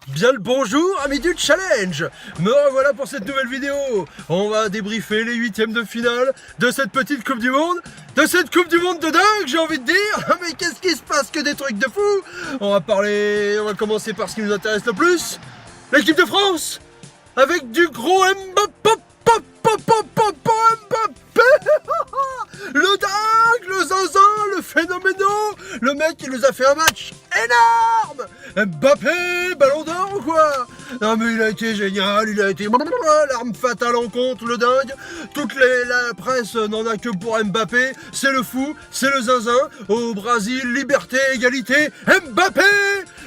Bien le bonjour amis du challenge. Me revoilà pour cette nouvelle vidéo. On va débriefer les huitièmes de finale de cette petite Coupe du Monde. De cette Coupe du Monde de dingue, j'ai envie de dire. Mais qu'est-ce qui se passe que des trucs de fou. On va commencer par ce qui nous intéresse le plus. L'équipe de France. Avec du gros Mbappé. Le dingue, le zinzin, le phénoméno. Le mec qui nous a fait un match énorme. Mbappé, ballon d'or ou quoi? Non mais il a été génial, il a été l'arme fatale en compte, le dingue. La presse n'en a que pour Mbappé. C'est le fou, c'est le zinzin. Au Brésil, liberté, égalité, Mbappé.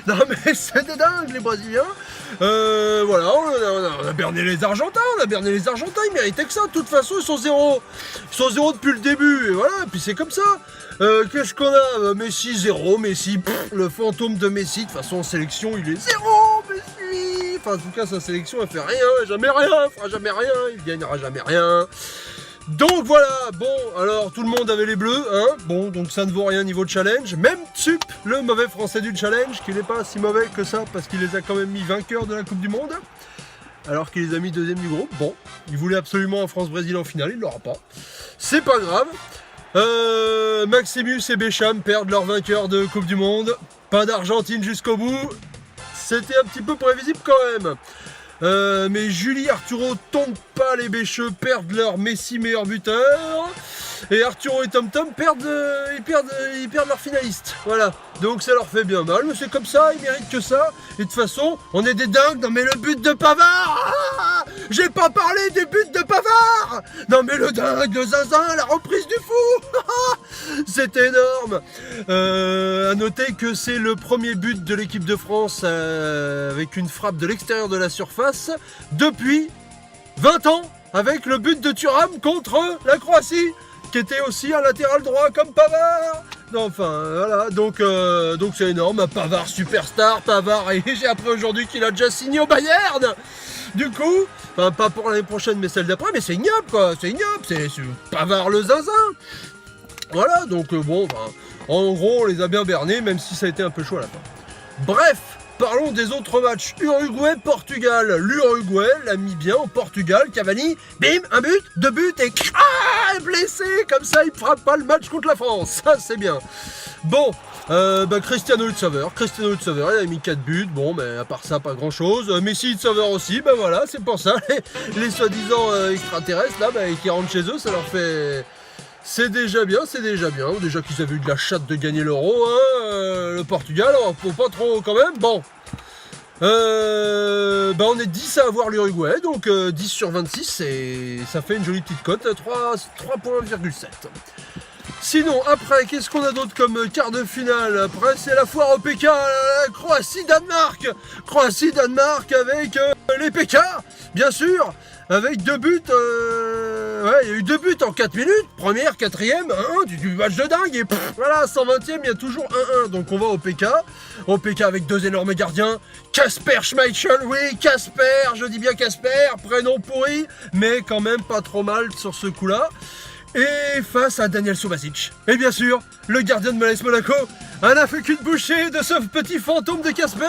Non mais c'est des dingues les Brésiliens. Voilà, on a berné les Argentins, ils méritaient que ça. De toute façon, ils sont zéro depuis le début, et voilà, et puis c'est comme ça. Qu'est-ce qu'on a? Messi, zéro, Messi, le fantôme de Messi, de toute façon en sélection, il est zéro, Messi. Enfin, en tout cas, sa sélection, elle fait rien, jamais rien, elle fera jamais rien, il gagnera jamais rien. Donc voilà, bon, alors tout le monde avait les bleus, hein, bon, donc ça ne vaut rien niveau challenge, même Tsup, le mauvais français du challenge, qui n'est pas si mauvais que ça, parce qu'il les a quand même mis vainqueurs de la Coupe du Monde, alors qu'il les a mis deuxième du groupe. Bon, il voulait absolument un France-Brésil en finale, il l'aura pas, c'est pas grave. Maximus et Bécham perdent leur vainqueur de Coupe du Monde, pas d'Argentine jusqu'au bout, c'était un petit peu prévisible quand même. Mais Julie, Arturo, tombent pas, les Bécheux perdent leur Messi meilleur buteur. Et Arturo et Tom Tom perdent leur finaliste. Voilà, donc ça leur fait bien mal, mais c'est comme ça, ils méritent que ça. Et de toute façon, on est des dingues. Non mais le but de Pavard, j'ai pas parlé du but de Pavard. Non mais le dingue, le zinzin, la reprise du fou. C'est énorme. À noter que c'est le premier but de l'équipe de France avec une frappe de l'extérieur de la surface depuis 20 ans, avec le but de Thuram contre la Croatie, qui était aussi un latéral droit comme Pavard. Non, enfin voilà, donc c'est énorme. Pavard superstar, Pavard, et j'ai appris aujourd'hui qu'il a déjà signé au Bayern. Du coup, enfin pas pour l'année prochaine mais celle d'après, mais c'est ignoble quoi, c'est ignoble, c'est Pavard le zinzin. Voilà, donc bon, ben, en gros on les a bien bernés, même si ça a été un peu chaud à la fin. Bref, parlons des autres matchs. Uruguay-Portugal. L'Uruguay l'a mis bien au Portugal. Cavani, bim, un but, deux buts et blessé. Comme ça, il ne fera pas le match contre la France. Ça, c'est bien. Bon, Cristiano Itzaver, il a mis 4 buts. Bon, mais à part ça, pas grand-chose. Messi Itzaver aussi, ben voilà, c'est pour ça. Les soi-disant extraterrestres, là, qui rentrent chez eux, ça leur fait... C'est déjà bien. Déjà qu'ils avaient eu de la chatte de gagner l'Euro, hein, le Portugal, alors faut pas trop quand même. Bon, on est 10 à avoir l'Uruguay, donc 10 sur 26, et ça fait une jolie petite cote, 3,7. Sinon, après, qu'est-ce qu'on a d'autre comme quart de finale? Après, c'est la foire au PK, Croatie-Danemark. Croatie-Danemark avec les PK, bien sûr, avec 2 buts. Il y a eu 2 buts en 4 minutes, première, quatrième, 1-1, du match de dingue, et voilà, 120e, il y a toujours 1-1, donc on va au PK avec 2 énormes gardiens, Kasper Schmeichel, oui, Kasper, je dis bien Kasper, prénom pourri, mais quand même pas trop mal sur ce coup-là, et face à Daniel Subasic, et bien sûr, le gardien de Malaise Monaco, on n'a fait qu'une bouchée de ce petit fantôme de Kasper,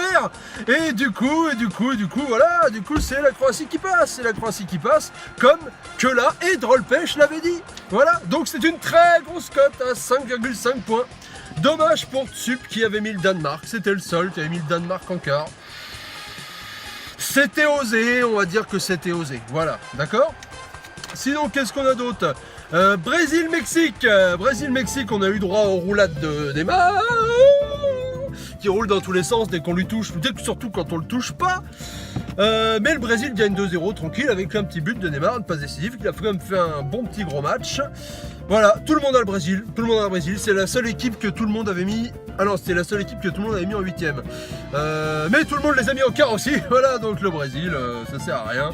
et du coup, voilà, c'est la Croatie qui passe, comme que là, et Drollpech l'avait dit, voilà, donc c'est une très grosse cote à 5,5 points, dommage pour Tsup qui avait mis le Danemark, c'était le seul qui avait mis le Danemark en quart, c'était osé, on va dire que c'était osé, voilà, d'accord. Sinon, qu'est-ce qu'on a d'autre? Brésil-Mexique, on a eu droit aux roulades de Neymar qui roule dans tous les sens dès qu'on lui touche, surtout quand on le touche pas. Mais le Brésil gagne 2-0 tranquille avec un petit but de Neymar, une passe décisive, qui a quand même fait un bon petit gros match. Voilà, tout le monde a le Brésil, c'est la seule équipe que tout le monde avait mis. Ah non, c'était la seule équipe que tout le monde avait mis en 8ème. Mais tout le monde les a mis en quart aussi, voilà, donc le Brésil, ça sert à rien.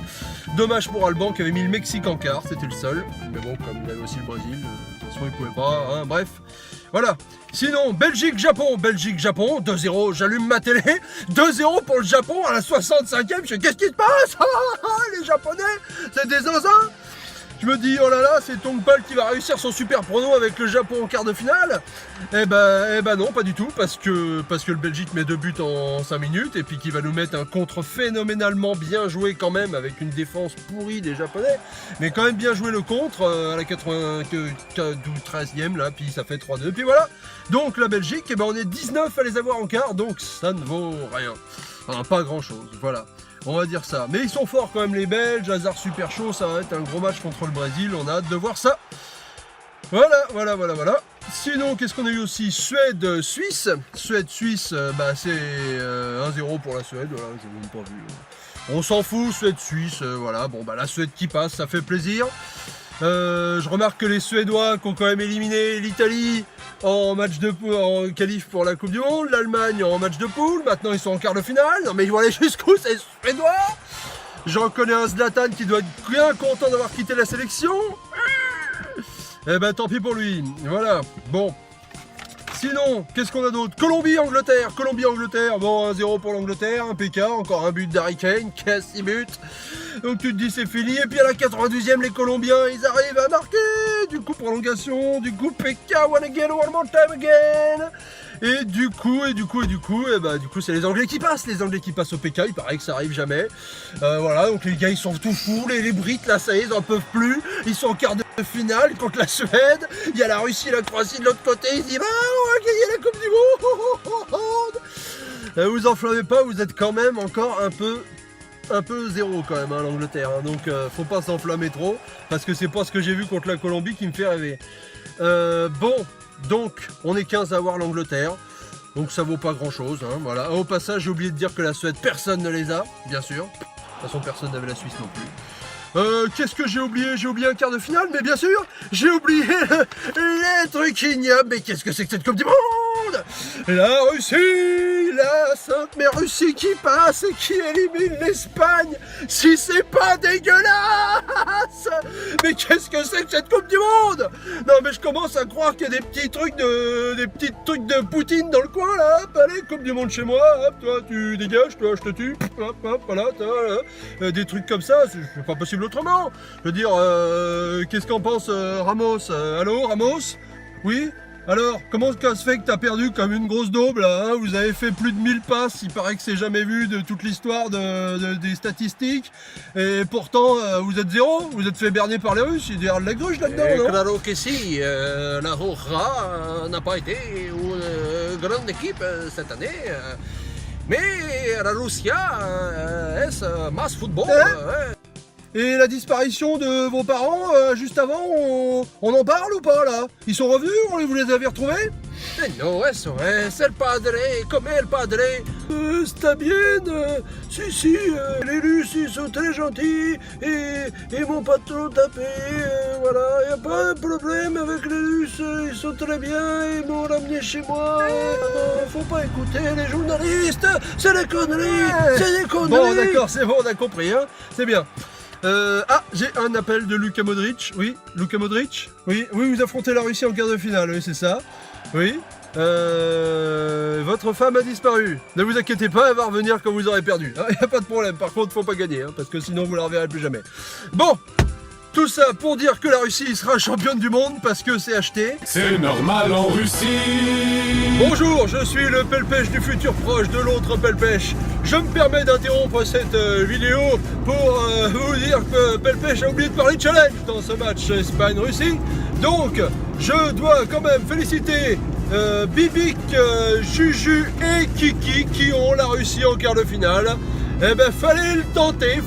Dommage pour Alban qui avait mis le Mexique en quart, c'était le seul. Mais bon, comme il avait aussi le Brésil, de toute façon il pouvait pas, hein, bref. Voilà. Sinon, Belgique-Japon, 2-0, j'allume ma télé, 2-0 pour le Japon à la 65e, je dis qu'est-ce qui se passe? Les Japonais, c'est des zinzins. Je me dis, oh là là, c'est Tongpal qui va réussir son super prono avec le Japon en quart de finale. Eh ben non, pas du tout, parce que le Belgique met 2 buts en 5 minutes, et puis qu'il va nous mettre un contre phénoménalement bien joué quand même, avec une défense pourrie des Japonais, mais quand même bien joué le contre à la 93e, là, puis ça fait 3-2, puis voilà. Donc la Belgique, eh ben, on est 19 à les avoir en quart, donc ça ne vaut rien. Enfin, pas grand chose, voilà. On va dire ça. Mais ils sont forts quand même les Belges, Hazard super chaud, ça va être un gros match contre le Brésil, on a hâte de voir ça. Voilà. Sinon, qu'est-ce qu'on a eu aussi? Suède-Suisse. Suède-Suisse, c'est 1-0 pour la Suède, voilà, je n'ai même pas vu. On s'en fout, Suède-Suisse, voilà. Bon, la Suède qui passe, ça fait plaisir. Je remarque que les Suédois qui ont quand même éliminé l'Italie en qualif pour la Coupe du Monde, l'Allemagne en match de poule, maintenant ils sont en quart de finale. Non mais ils vont aller jusqu'où ces Suédois? J'en connais un Zlatan qui doit être bien content d'avoir quitté la sélection. Eh ben tant pis pour lui, voilà, bon. Sinon, qu'est-ce qu'on a d'autre? Colombie-Angleterre, bon 1-0 pour l'Angleterre, un PK, encore un but d'Harry Kane, 6 buts. Donc tu te dis c'est fini, et puis à la 92e, les Colombiens, ils arrivent à marquer, du coup prolongation, du coup PK, one again, one more time again. Et du coup, c'est les Anglais qui passent au PK, il paraît que ça arrive jamais. Voilà, donc les gars ils sont tout fous, les Brites là, ça y est, ils en peuvent plus, ils sont en quart de finale contre la Suède, il y a la Russie et la Croatie de l'autre côté, ils se disent on va gagner la Coupe du Monde. Vous enflammez pas, vous êtes quand même encore un peu zéro quand même, l'Angleterre, hein. Donc faut pas s'enflammer trop, parce que c'est pas ce que j'ai vu contre la Colombie qui me fait rêver. Bon, donc on est 15 à avoir l'Angleterre, donc ça vaut pas grand chose, hein, voilà. Au passage, j'ai oublié de dire que la Suède, personne ne les a, bien sûr. De toute façon, personne n'avait la Suisse non plus. Qu'est-ce que j'ai oublié? J'ai oublié un quart de finale, mais bien sûr, j'ai oublié les trucs ignobles. Mais qu'est-ce que c'est que cette Coupe du Monde? La Russie, la Sainte Mère Russie qui passe et qui élimine l'Espagne. Si c'est pas dégueulasse! Mais qu'est-ce que c'est que cette Coupe du Monde? Non, mais je commence à croire qu'il y a des petits trucs de Poutine dans le coin là. Hop, allez, Coupe du Monde chez moi. Hop, toi tu dégages, toi je te tue. Hop, voilà, des trucs comme ça, c'est pas possible autrement. Je veux dire, qu'est-ce qu'en pense Ramos? Allô, Ramos? Oui? Alors, comment ça se fait que t'as perdu comme une grosse daube là, hein? Vous avez fait plus de 1000 passes, il paraît que c'est jamais vu de toute l'histoire des statistiques. Et pourtant, vous êtes zéro, vous êtes fait berner par les Russes, il y a de la gruge là-dedans, non? Claro que si, la Roja n'a pas été une grande équipe cette année. Mais la Russie est mass football. Et la disparition de vos parents, juste avant, on en parle ou pas là? Ils sont revenus? Vous les avez retrouvés? No, eso es el padre, come el padre. Sta bien, si, les Russes ils sont très gentils et m'ont pas trop tapé, voilà, y a pas de problème avec les Russes, ils sont très bien, ils m'ont ramené chez moi, faut pas écouter les journalistes, c'est des conneries, c'est des conneries. Bon d'accord, c'est bon, on a compris, hein, c'est bien. J'ai un appel de Luka Modric. Oui, Luka Modric. Oui, vous affrontez la Russie en quart de finale, oui, c'est ça. Oui. Votre femme a disparu. Ne vous inquiétez pas, elle va revenir quand vous aurez perdu. Il n'y a pas de problème. Par contre, faut pas gagner, hein, parce que sinon vous la reverrez plus jamais. Bon, tout ça pour dire que la Russie sera championne du monde parce que c'est acheté. C'est normal en Russie. Bonjour, je suis le Pelpèche du futur proche de l'autre Pelpèche. Je me permets d'interrompre cette vidéo pour vous dire que Pelpèche a oublié de parler de challenge dans ce match Espagne-Russie. Donc, je dois quand même féliciter Bibic, Juju et Kiki qui ont la Russie en quart de finale. Eh ben, fallait le tenter,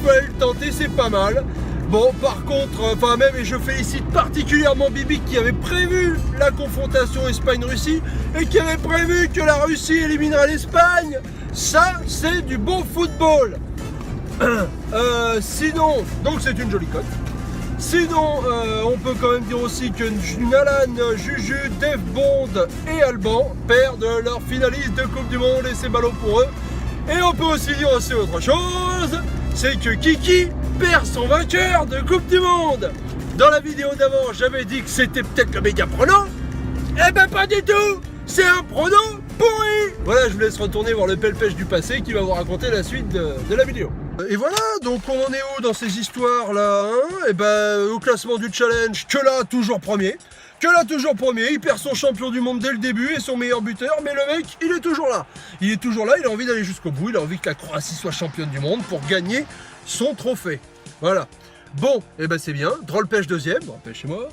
c'est pas mal. Bon, par contre, et je félicite particulièrement Bibic qui avait prévu la confrontation Espagne-Russie et qui avait prévu que la Russie éliminerait l'Espagne. Ça, c'est du bon football. Sinon, donc c'est une jolie cote. Sinon, on peut quand même dire aussi que Nalan, Juju, Dave Bond et Alban perdent leur finaliste de Coupe du Monde et c'est ballot pour eux. Et on peut aussi dire aussi autre chose, c'est que Kiki perd son vainqueur de Coupe du Monde. Dans la vidéo d'avant, j'avais dit que c'était peut-être le méga prono. Eh ben pas du tout, c'est un prono pourri. Voilà, je vous laisse retourner voir le Pelpèche du passé qui va vous raconter la suite de la vidéo. Et voilà, donc on en est où dans ces histoires-là, hein? Et ben, au classement du challenge, que là, toujours premier. Il perd son champion du monde dès le début et son meilleur buteur, mais le mec, il est toujours là. Il a envie d'aller jusqu'au bout, il a envie que la Croatie soit championne du monde pour gagner son trophée. Voilà. Bon, et ben c'est bien. Drôle-Pêche deuxième, Drôle-Pêche chez moi.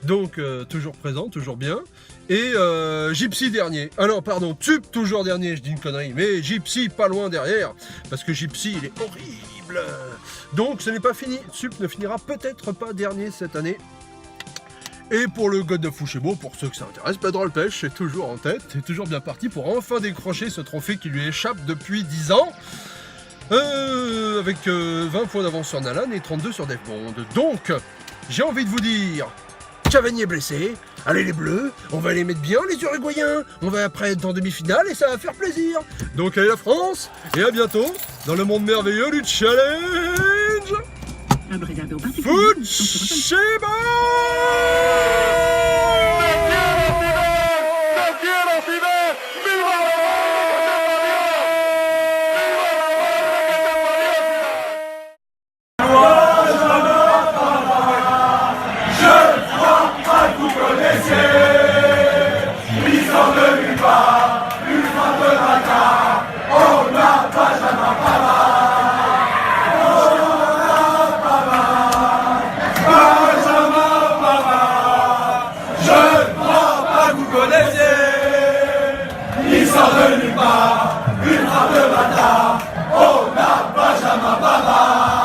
Donc, toujours présent, toujours bien. Et Gypsy dernier. Ah non, pardon, Tup toujours dernier, je dis une connerie. Mais Gypsy pas loin derrière, parce que Gypsy, il est horrible. Donc, ce n'est pas fini. Tup ne finira peut-être pas dernier cette année. Et pour le God of Fushebo, pour ceux que ça intéresse, Drôle-Pêche est toujours en tête, est toujours bien parti pour enfin décrocher ce trophée qui lui échappe depuis 10 ans. Avec 20 points d'avance sur Nalan et 32 sur Devbond. Donc, j'ai envie de vous dire, Cavani est blessé, allez les Bleus, on va les mettre bien les Uruguayens, on va après être en demi-finale et ça va faire plaisir. Donc allez la France, et à bientôt dans le monde merveilleux du challenge Fushebo. Il sort de nulle part, une frappe de bâtard, on a Benjamin Pavard.